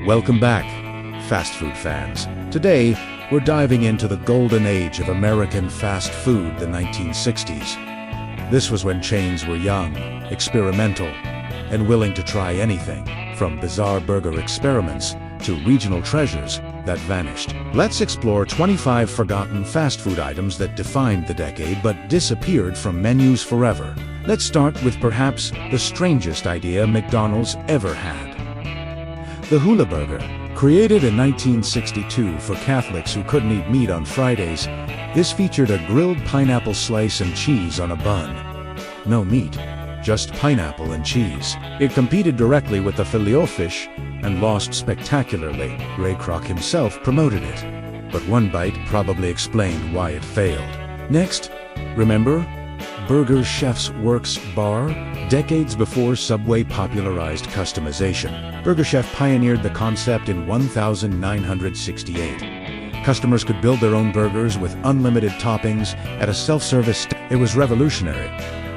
Welcome back, fast food fans. Today, we're diving into the golden age of American fast food, the 1960s. This was when chains were young, experimental, and willing to try anything, from bizarre burger experiments to regional treasures that vanished. Let's explore 25 forgotten fast food items that defined the decade but disappeared from menus forever. Let's start with perhaps the strangest idea McDonald's ever had. The Hula Burger. Created in 1962 for Catholics who couldn't eat meat on Fridays, this featured a grilled pineapple slice and cheese on a bun. No meat, just pineapple and cheese. It competed directly with the Filet-O-Fish and lost spectacularly. Ray Kroc himself promoted it, but one bite probably explained why it failed. Next, remember Burger Chef's Works Bar? Decades before Subway popularized customization, Burger Chef pioneered the concept in 1968. Customers could build their own burgers with unlimited toppings at a self-service It was revolutionary,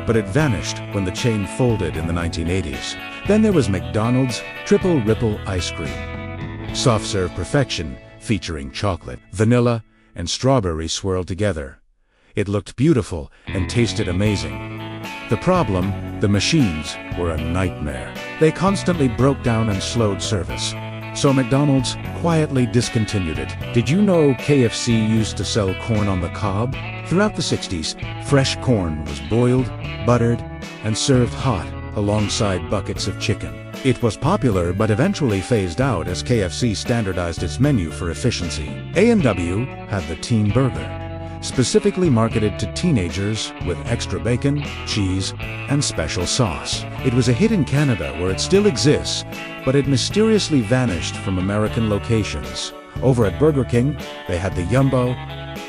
but it vanished when the chain folded in the 1980s. Then there was McDonald's Triple Ripple Ice Cream. Soft-serve perfection, featuring chocolate, vanilla, and strawberry swirled together. It looked beautiful and tasted amazing. The problem, the machines were a nightmare. They constantly broke down and slowed service. So McDonald's quietly discontinued it. Did you know KFC used to sell corn on the cob? Throughout the 60s, fresh corn was boiled, buttered, and served hot alongside buckets of chicken. It was popular but eventually phased out as KFC standardized its menu for efficiency. A&W had the Teen Burger, specifically marketed to teenagers with extra bacon, cheese, and special sauce. It was a hit in Canada where it still exists, but it mysteriously vanished from American locations. Over at Burger King, they had the Yumbo,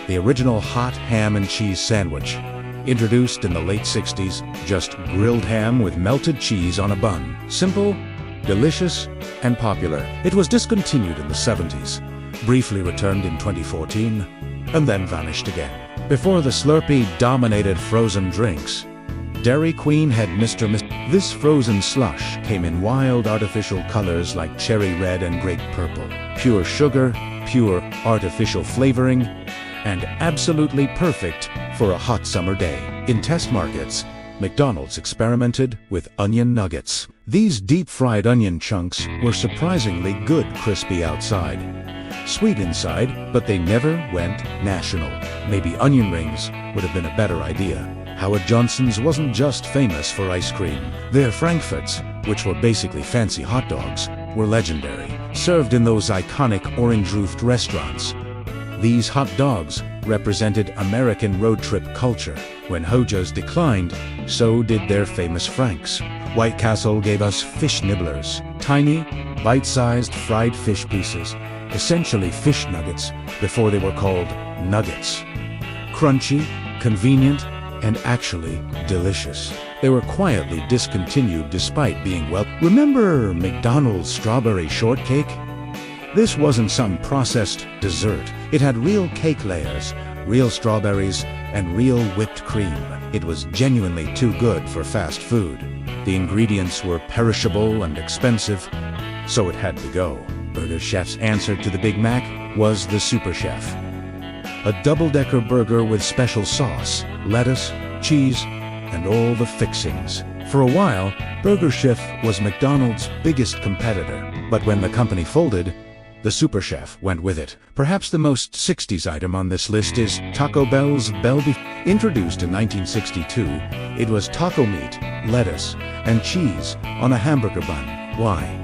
the original hot ham and cheese sandwich. Introduced in the late 60s, just grilled ham with melted cheese on a bun. Simple, delicious, and popular. It was discontinued in the 70s, briefly returned in 2014, and then vanished again. Before the Slurpee dominated frozen drinks, Dairy Queen had Mr. Misty. This frozen slush came in wild artificial colors like cherry red and grape purple. Pure sugar, pure artificial flavoring, and absolutely perfect for a hot summer day. In test markets, McDonald's experimented with onion nuggets. These deep-fried onion chunks were surprisingly good crispy outside, sweet inside, but they never went national. Maybe onion rings would have been a better idea. Howard Johnson's wasn't just famous for ice cream. Their Frankfurts, which were basically fancy hot dogs, were legendary, served in those iconic orange-roofed restaurants. These hot dogs represented American road trip culture. When Hojo's declined, so did their famous Franks. White Castle gave us fish nibblers, tiny, bite-sized fried fish pieces, essentially fish nuggets before they were called nuggets. Crunchy, convenient, and actually delicious. They were quietly discontinued despite being Remember McDonald's strawberry shortcake? This wasn't some processed dessert. It had real cake layers, real strawberries, and real whipped cream. It was genuinely too good for fast food. The ingredients were perishable and expensive, so it had to go. Burger Chef's answer to the Big Mac was the Super Chef. A double-decker burger with special sauce, lettuce, cheese, and all the fixings. For a while, Burger Chef was McDonald's biggest competitor, but when the company folded, the Super Chef went with it. Perhaps the most 60s item on this list is Taco Bell's Bell Beef. Introduced in 1962, it was taco meat, lettuce, and cheese on a hamburger bun. Why?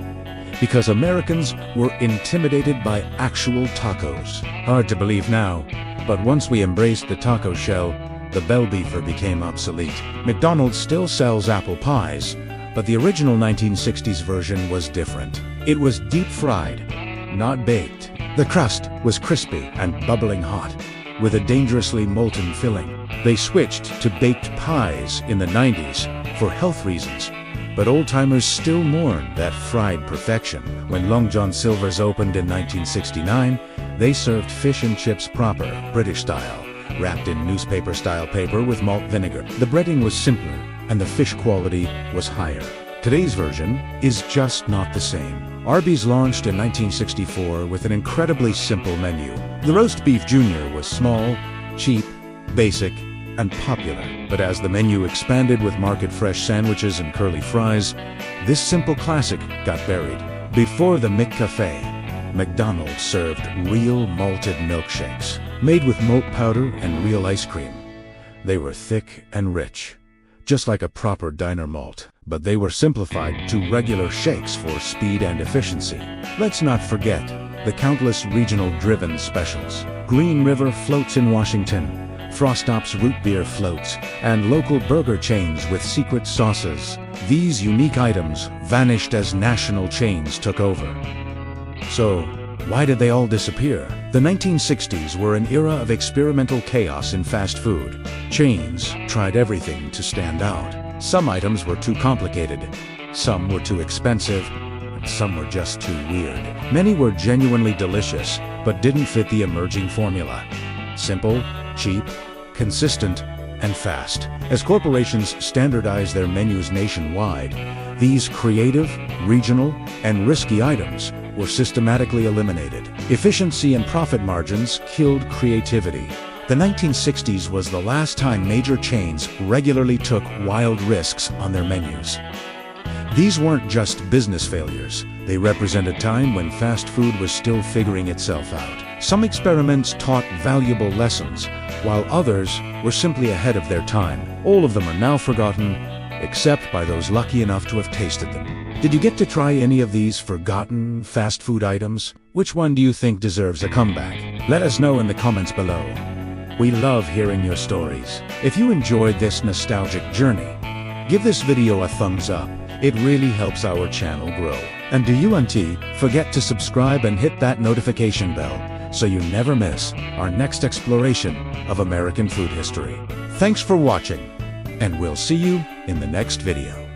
Because Americans were intimidated by actual tacos. Hard to believe now, but once we embraced the taco shell, the bell beefer became obsolete. McDonald's still sells apple pies, but the original 1960s version was different. It was deep-fried, not baked. The crust was crispy and bubbling hot, with a dangerously molten filling. They switched to baked pies in the 90s for health reasons, but old-timers still mourn that fried perfection. When Long John Silver's opened in 1969, they served fish and chips proper, British style, wrapped in newspaper-style paper with malt vinegar. The breading was simpler, and the fish quality was higher. Today's version is just not the same. Arby's launched in 1964 with an incredibly simple menu. The roast beef junior was small, cheap, basic, and popular. But as the menu expanded with market-fresh sandwiches and curly fries, this simple classic got buried. Before the McCafe, McDonald served real malted milkshakes, made with malt powder and real ice cream. They were thick and rich, just like a proper diner malt, but they were simplified to regular shakes for speed and efficiency. Let's not forget the countless regional-driven specials. Green River floats in Washington, Frostop's root beer floats, and local burger chains with secret sauces. These unique items vanished as national chains took over. So, why did they all disappear? The 1960s were an era of experimental chaos in fast food. Chains tried everything to stand out. Some items were too complicated, some were too expensive, and some were just too weird. Many were genuinely delicious, but didn't fit the emerging formula. Simple, cheap, consistent, and fast. As corporations standardize their menus nationwide, these creative, regional, and risky items were systematically eliminated. Efficiency and profit margins killed creativity. The 1960s was the last time major chains regularly took wild risks on their menus. These weren't just business failures. They represent a time when fast food was still figuring itself out. Some experiments taught valuable lessons, while others were simply ahead of their time. All of them are now forgotten, except by those lucky enough to have tasted them. Did you get to try any of these forgotten fast food items? Which one do you think deserves a comeback? Let us know in the comments below. We love hearing your stories. If you enjoyed this nostalgic journey, give this video a thumbs up. It really helps our channel grow. And do you, auntie, forget to subscribe and hit that notification bell so you never miss our next exploration of American food history. Thanks for watching, and we'll see you in the next video.